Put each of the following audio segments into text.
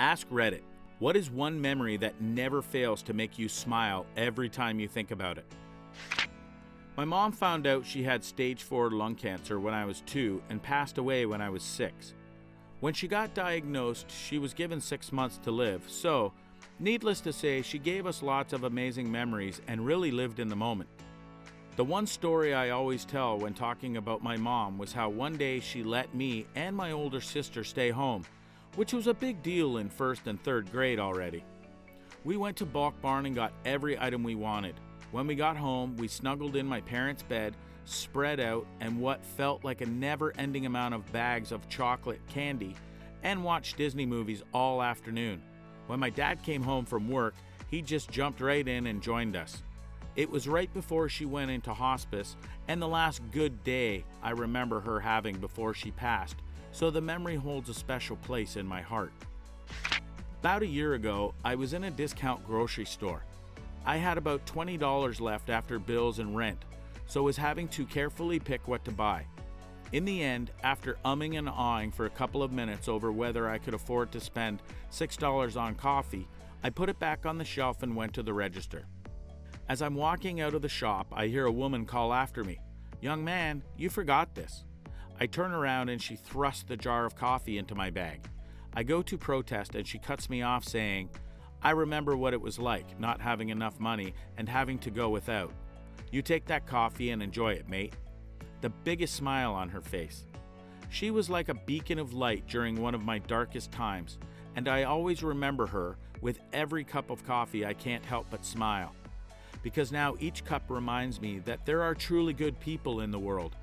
Ask Reddit, what is one memory that never fails to make you smile every time you think about it? My mom found out she had stage 4 lung cancer when I was 2 and passed away when I was 6. When she got diagnosed, she was given 6 months to live, so, needless to say, she gave us lots of amazing memories and really lived in the moment. The one story I always tell when talking about my mom was how one day she let me and my older sister stay home, which was a big deal in 1st and 3rd grade already. We went to Bulk Barn and got every item we wanted. When we got home, we snuggled in my parents' bed, spread out, and what felt like a never-ending amount of bags of chocolate candy, and watched Disney movies all afternoon. When my dad came home from work, he just jumped right in and joined us. It was right before she went into hospice, and the last good day I remember her having before she passed, so the memory holds a special place in my heart. About a year ago, I was in a discount grocery store. I had about $20 left after bills and rent, so was having to carefully pick what to buy. In the end, after umming and ahhing for a couple of minutes over whether I could afford to spend $6 on coffee, I put it back on the shelf and went to the register. As I'm walking out of the shop, I hear a woman call after me, "Young man, you forgot this." I turn around and she thrusts the jar of coffee into my bag. I go to protest and she cuts me off saying, "I remember what it was like, not having enough money and having to go without. You take that coffee and enjoy it, mate." The biggest smile on her face. She was like a beacon of light during one of my darkest times, and I always remember her. With every cup of coffee, I can't help but smile. Because now each cup reminds me that there are truly good people in the world.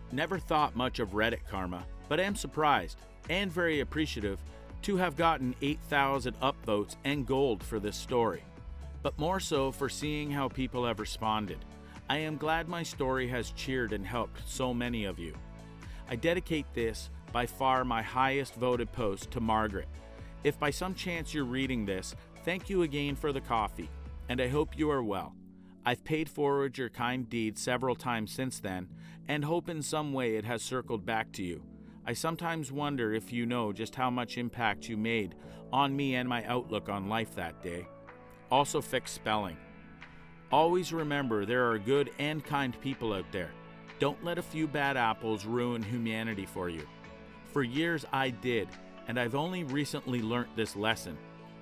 Never thought much of Reddit karma, but am surprised and very appreciative to have gotten 8,000 upvotes and gold for this story, but more so for seeing how people have responded. I am glad my story has cheered and helped so many of you. I dedicate this, by far my highest voted post, to Margaret. If by some chance you're reading this, thank you again for the coffee, and I hope you are well. I've paid forward your kind deed several times since then, and hope in some way it has circled back to you. I sometimes wonder if you know just how much impact you made on me and my outlook on life that day. Also fix spelling. Always remember there are good and kind people out there. Don't let a few bad apples ruin humanity for you. For years I did, and I've only recently learnt this lesson.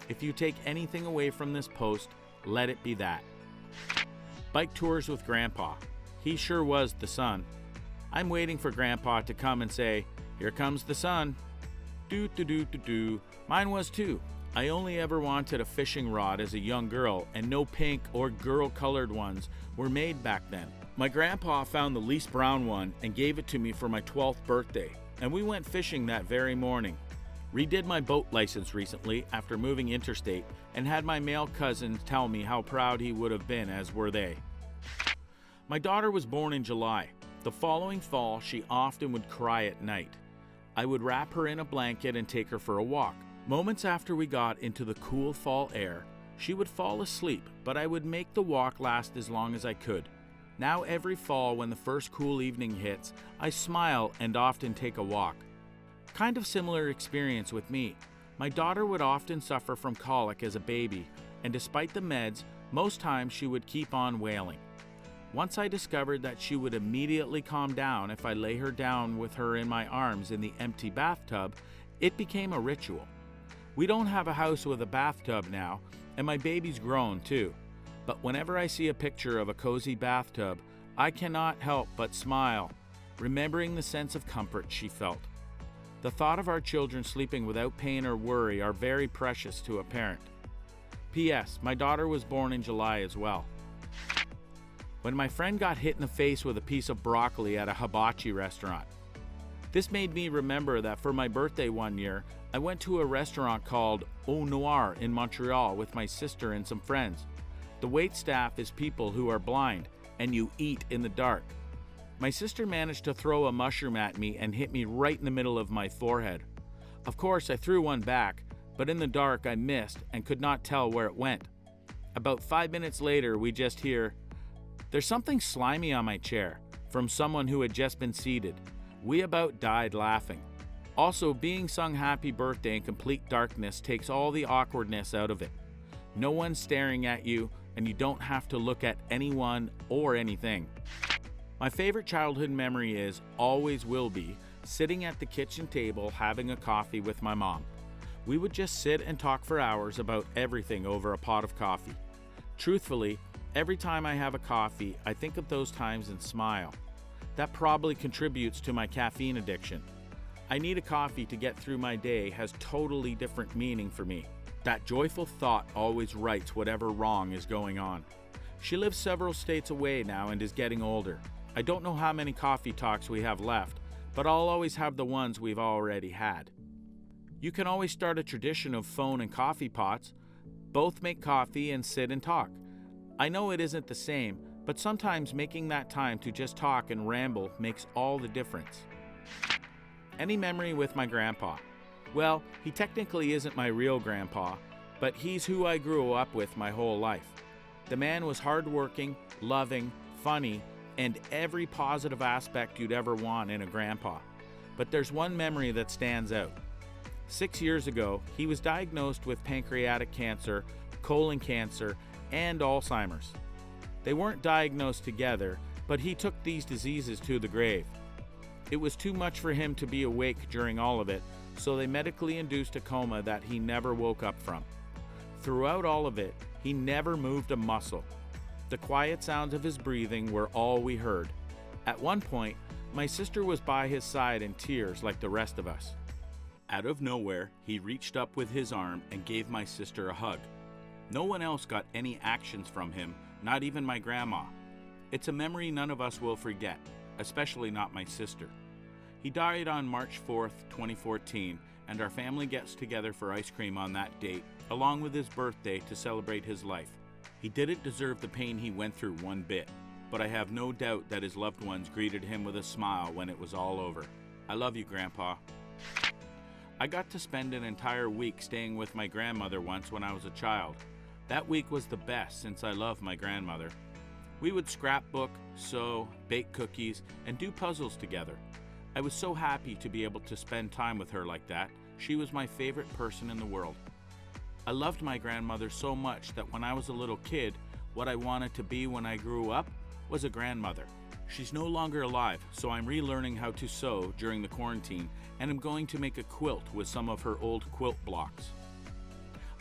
If you take anything away from this post, let it be that. Bike tours with Grandpa. He sure was the sun. I'm waiting for Grandpa to come and say, "Here comes the sun." Do. Mine was too. I only ever wanted a fishing rod as a young girl, and no pink or girl-colored ones were made back then. My grandpa found the least brown one and gave it to me for my 12th birthday, and we went fishing that very morning. Redid my boat license recently after moving interstate, and had my male cousins tell me how proud he would have been, as were they. My daughter was born in July. The following fall, she often would cry at night. I would wrap her in a blanket and take her for a walk. Moments after we got into the cool fall air, she would fall asleep, but I would make the walk last as long as I could. Now every fall when the first cool evening hits, I smile and often take a walk. Kind of similar experience with me. My daughter would often suffer from colic as a baby, and despite the meds, most times she would keep on wailing. Once I discovered that she would immediately calm down if I lay her down with her in my arms in the empty bathtub, it became a ritual. We don't have a house with a bathtub now, and my baby's grown too. But whenever I see a picture of a cozy bathtub, I cannot help but smile, remembering the sense of comfort she felt. The thought of our children sleeping without pain or worry are very precious to a parent. P.S. My daughter was born in July as well. When my friend got hit in the face with a piece of broccoli at a hibachi restaurant. This made me remember that for my birthday one year, I went to a restaurant called Au Noir in Montreal with my sister and some friends. The wait staff is people who are blind, and you eat in the dark. My sister managed to throw a mushroom at me and hit me right in the middle of my forehead. Of course, I threw one back, but in the dark I missed and could not tell where it went. About 5 minutes later, we just hear, "There's something slimy on my chair," from someone who had just been seated. We about died laughing. Also, being sung happy birthday in complete darkness takes all the awkwardness out of it. No one's staring at you, and you don't have to look at anyone or anything. My favorite childhood memory is, always will be, sitting at the kitchen table having a coffee with my mom. We would just sit and talk for hours about everything over a pot of coffee. Truthfully, every time I have a coffee, I think of those times and smile. That probably contributes to my caffeine addiction. I need a coffee to get through my day has totally different meaning for me. That joyful thought always rights whatever wrong is going on. She lives several states away now and is getting older. I don't know how many coffee talks we have left, but I'll always have the ones we've already had. You can always start a tradition of phone and coffee pots. Both make coffee and sit and talk. I know it isn't the same, but sometimes making that time to just talk and ramble makes all the difference. Any memory with my grandpa? Well, he technically isn't my real grandpa, but he's who I grew up with my whole life. The man was hardworking, loving, funny, and every positive aspect you'd ever want in a grandpa. But there's one memory that stands out. 6 years ago, he was diagnosed with pancreatic cancer, colon cancer, and Alzheimer's. They weren't diagnosed together, but he took these diseases to the grave. It was too much for him to be awake during all of it, so they medically induced a coma that he never woke up from. Throughout all of it, he never moved a muscle. The quiet sounds of his breathing were all we heard. At one point, my sister was by his side in tears like the rest of us. Out of nowhere, he reached up with his arm and gave my sister a hug. No one else got any actions from him, not even my grandma. It's a memory none of us will forget, especially not my sister. He died on March 4th, 2014, and our family gets together for ice cream on that date, along with his birthday to celebrate his life. He didn't deserve the pain he went through one bit, but I have no doubt that his loved ones greeted him with a smile when it was all over. I love you, Grandpa. I got to spend an entire week staying with my grandmother once when I was a child. That week was the best since I love my grandmother. We would scrapbook, sew, bake cookies, and do puzzles together. I was so happy to be able to spend time with her like that. She was my favorite person in the world. I loved my grandmother so much that when I was a little kid, what I wanted to be when I grew up was a grandmother. She's no longer alive, so I'm relearning how to sew during the quarantine, and I'm going to make a quilt with some of her old quilt blocks.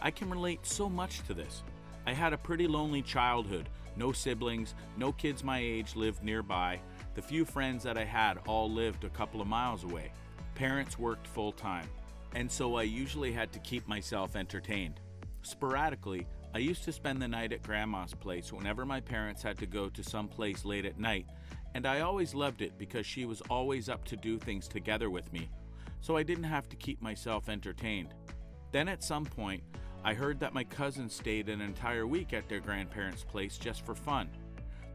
I can relate so much to this. I had a pretty lonely childhood. No siblings, no kids my age lived nearby. The few friends that I had all lived a couple of miles away. Parents worked full-time, and so I usually had to keep myself entertained. Sporadically, I used to spend the night at Grandma's place whenever my parents had to go to some place late at night, and I always loved it because she was always up to do things together with me, so I didn't have to keep myself entertained. Then at some point, I heard that my cousins stayed an entire week at their grandparents' place just for fun.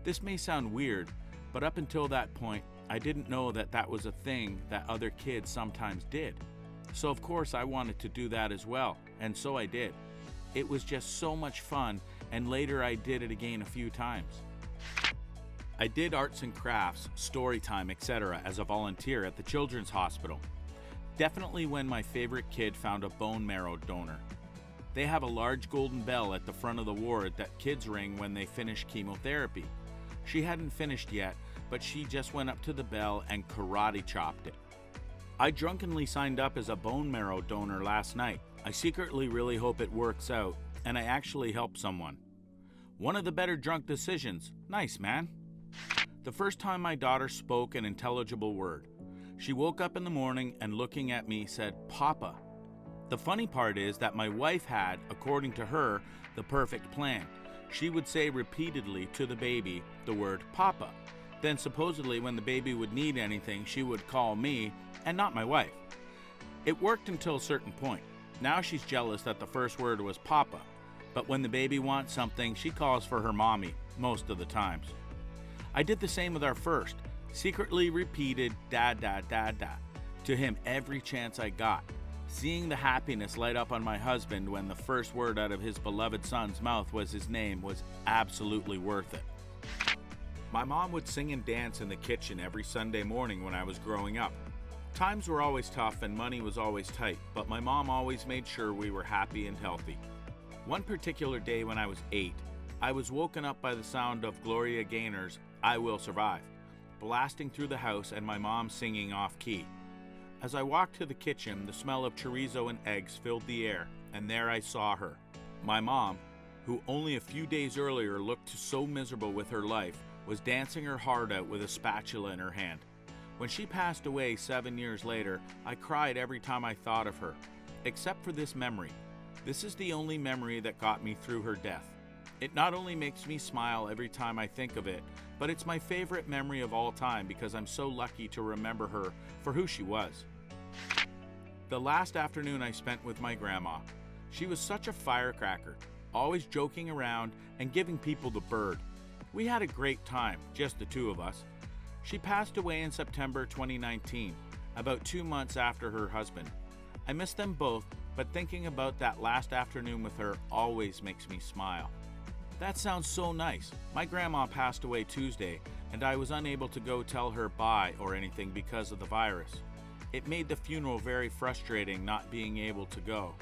This may sound weird, but up until that point, I didn't know that that was a thing that other kids sometimes did. So of course I wanted to do that as well, and so I did. It was just so much fun, and later I did it again a few times. I did arts and crafts, story time, etc. as a volunteer at the Children's Hospital. Definitely when my favorite kid found a bone marrow donor. They have a large golden bell at the front of the ward that kids ring when they finish chemotherapy. She hadn't finished yet, but she just went up to the bell and karate chopped it. I drunkenly signed up as a bone marrow donor last night. I secretly really hope it works out, and I actually help someone. One of the better drunk decisions. Nice, man. The first time my daughter spoke an intelligible word. She woke up in the morning and looking at me said, "Papa." The funny part is that my wife had, according to her, the perfect plan. She would say repeatedly to the baby the word "Papa." Then supposedly when the baby would need anything, she would call me and not my wife. It worked until a certain point. Now she's jealous that the first word was "Papa," but when the baby wants something, she calls for her mommy most of the times. I did the same with our first, secretly repeated "Dad, Dad, Dad, Dad" to him every chance I got. Seeing the happiness light up on my husband when the first word out of his beloved son's mouth was his name was absolutely worth it. My mom would sing and dance in the kitchen every Sunday morning when I was growing up. Times were always tough and money was always tight, but my mom always made sure we were happy and healthy. One particular day when I was 8, I was woken up by the sound of Gloria Gaynor's "I Will Survive" blasting through the house and my mom singing off-key. As I walked to the kitchen, the smell of chorizo and eggs filled the air, and there I saw her. My mom, who only a few days earlier looked so miserable with her life, was dancing her heart out with a spatula in her hand. When she passed away 7 years later, I cried every time I thought of her, except for this memory. This is the only memory that got me through her death. It not only makes me smile every time I think of it, but it's my favorite memory of all time because I'm so lucky to remember her for who she was. The last afternoon I spent with my grandma. She was such a firecracker, always joking around and giving people the bird. We had a great time, just the two of us. She passed away in September 2019, about 2 months after her husband. I miss them both, but thinking about that last afternoon with her always makes me smile. That sounds so nice. My grandma passed away Tuesday, and I was unable to go tell her bye or anything because of the virus. It made the funeral very frustrating not being able to go.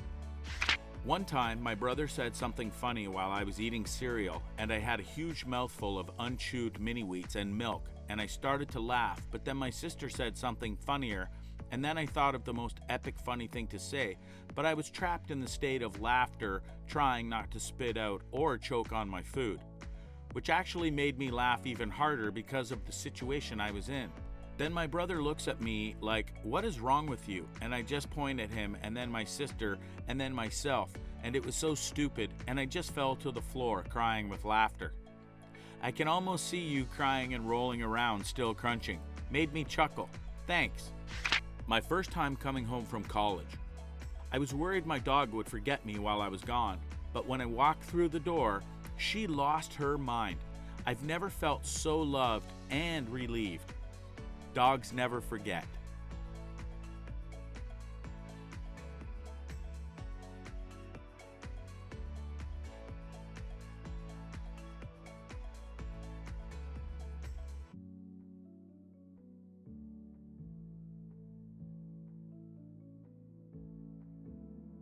One time, my brother said something funny while I was eating cereal, and I had a huge mouthful of unchewed mini-wheats and milk, and I started to laugh, but then my sister said something funnier, and then I thought of the most epic funny thing to say, but I was trapped in the state of laughter, trying not to spit out or choke on my food, which actually made me laugh even harder because of the situation I was in. Then my brother looks at me like, "What is wrong with you?" And I just point at him, and then my sister, and then myself, and it was so stupid, and I just fell to the floor crying with laughter. I can almost see you crying and rolling around, still crunching. Made me chuckle. Thanks. My first time coming home from college. I was worried my dog would forget me while I was gone, but when I walked through the door, she lost her mind. I've never felt so loved and relieved. Dogs never forget.